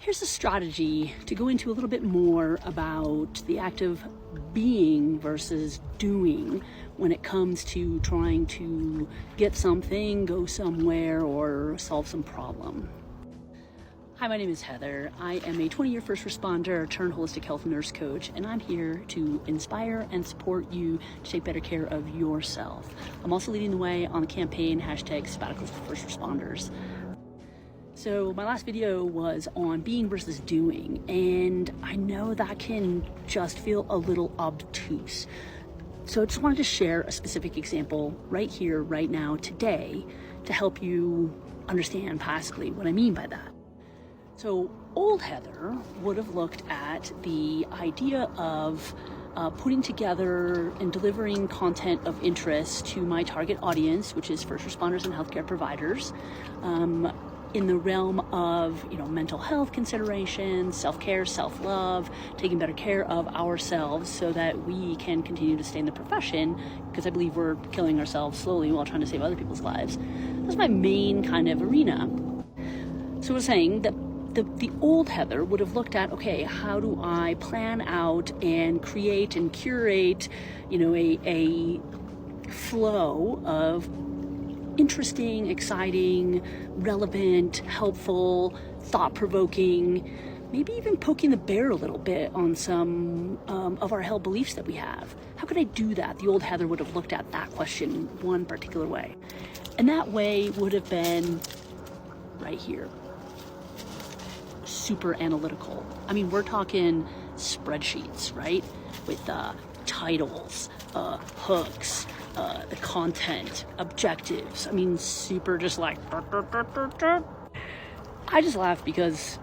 Here's a strategy to go into a little bit more about the act of being versus doing when it comes to trying to get something, go somewhere, or solve some problem. Hi, my name is Heather. I am a 20-year first responder turned holistic health nurse coach, and I'm here to inspire and support you to take better care of yourself. I'm also leading the way on the campaign #sabbaticals for first responders. So my last video was on being versus doing, and I know that can just feel a little obtuse. So I just wanted to share a specific example right here, right now, today, to help you understand possibly what I mean by that. So old Heather would have looked at the idea of putting together and delivering content of interest to my target audience, which is first responders and healthcare providers, in the realm of, mental health considerations, self-care, self-love, taking better care of ourselves so that we can continue to stay in the profession, because I believe we're killing ourselves slowly while trying to save other people's lives. That's my main kind of arena. So I was saying that the old Heather would have looked at, okay, how do I plan out and create and curate, a flow of interesting, exciting, relevant, helpful, thought-provoking, maybe even poking the bear a little bit on some of our held beliefs that we have. How could I do that? The old Heather would have looked at that question one particular way. And that way would have been right here. Super analytical. I mean, we're talking spreadsheets, right? With titles, hooks, the content, objectives. I mean, super just like... I just laugh because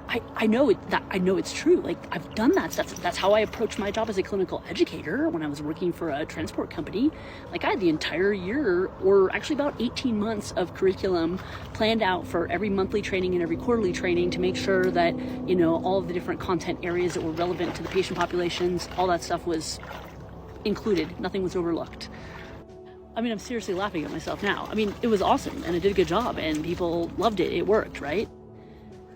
I know it's true. Like, I've done that stuff. That's how I approached my job as a clinical educator when I was working for a transport company. Like, I had the entire year, or actually about 18 months of curriculum planned out for every monthly training and every quarterly training to make sure that, all of the different content areas that were relevant to the patient populations, all that stuff was included. Nothing was overlooked. I mean, I'm seriously laughing at myself now. I mean, it was awesome and I did a good job and people loved it. It worked, right?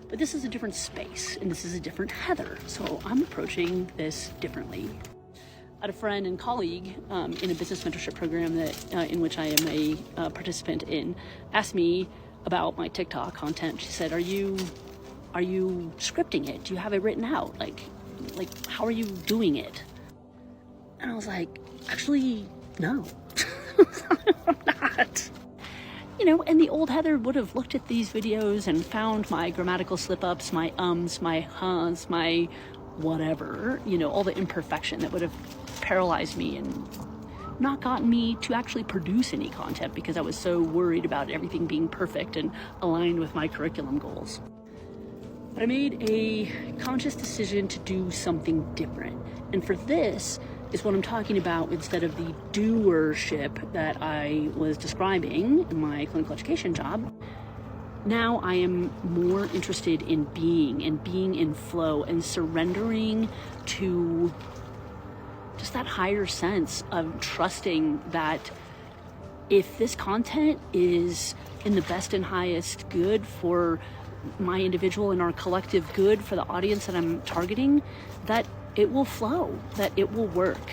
But this is a different space and this is a different Heather. So I'm approaching this differently. I had a friend and colleague in a business mentorship program that in which I am a participant in, asked me about my TikTok content. She said, are you scripting it? Do you have it written out? Like how are you doing it? And I was like, actually, no, I'm not. And the old Heather would have looked at these videos and found my grammatical slip-ups, my ums, my huhs, my whatever, all the imperfection that would have paralyzed me and not gotten me to actually produce any content because I was so worried about everything being perfect and aligned with my curriculum goals. But I made a conscious decision to do something different. And for this is what I'm talking about instead of the do-ership that I was describing in my clinical education job. Now I am more interested in being in flow and surrendering to just that higher sense of trusting that if this content is in the best and highest good for my individual and our collective good for the audience that I'm targeting, that it will flow, that it will work.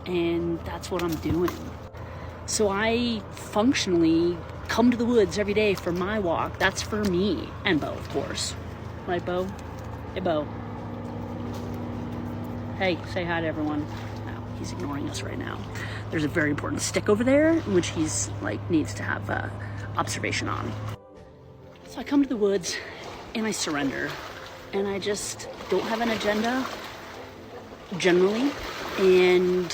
And that's what I'm doing. So I functionally come to the woods every day for my walk. That's for me. And Bo, of course. Right, Bo? Hey, Bo. Hey, say hi to everyone. No, he's ignoring us right now. There's a very important stick over there, which he's needs to have observation on. So I come to the woods and I surrender. And I just don't have an agenda, generally, and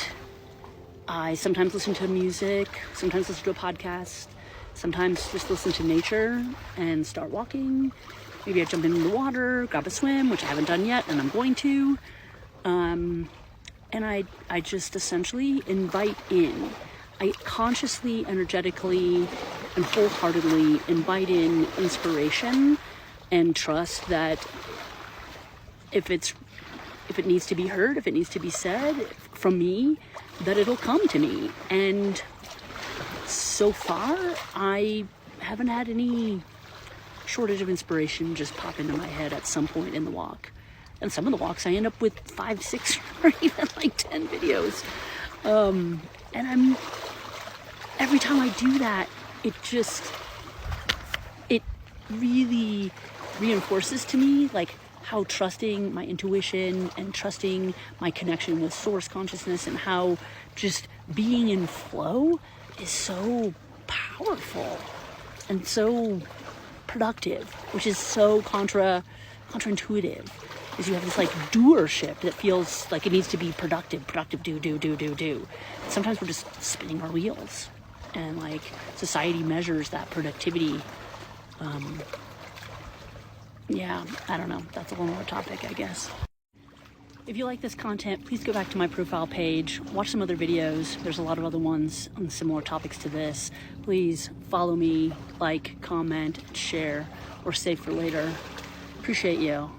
I sometimes listen to music, sometimes listen to a podcast, sometimes just listen to nature and start walking. Maybe I jump in the water, grab a swim, which I haven't done yet, and I'm going to. And I just essentially invite in. I consciously, energetically, and wholeheartedly invite in inspiration and trust that if it needs to be heard, if it needs to be said from me, that it'll come to me. And so far, I haven't had any shortage of inspiration just pop into my head at some point in the walk. And some of the walks I end up with 5, 6, or even like 10 videos. And every time I do that, it really reinforces to me like how trusting my intuition and trusting my connection with source consciousness, and how just being in flow is so powerful and so productive, which is so counterintuitive. Is you have this like do-ership that feels like it needs to be productive, do. Sometimes we're just spinning our wheels, and like society measures that productivity. Yeah, I don't know. That's a whole nother topic, I guess. If you like this content, please go back to my profile page, watch some other videos. There's a lot of other ones on similar topics to this. Please follow me, like, comment, share, or save for later. Appreciate you.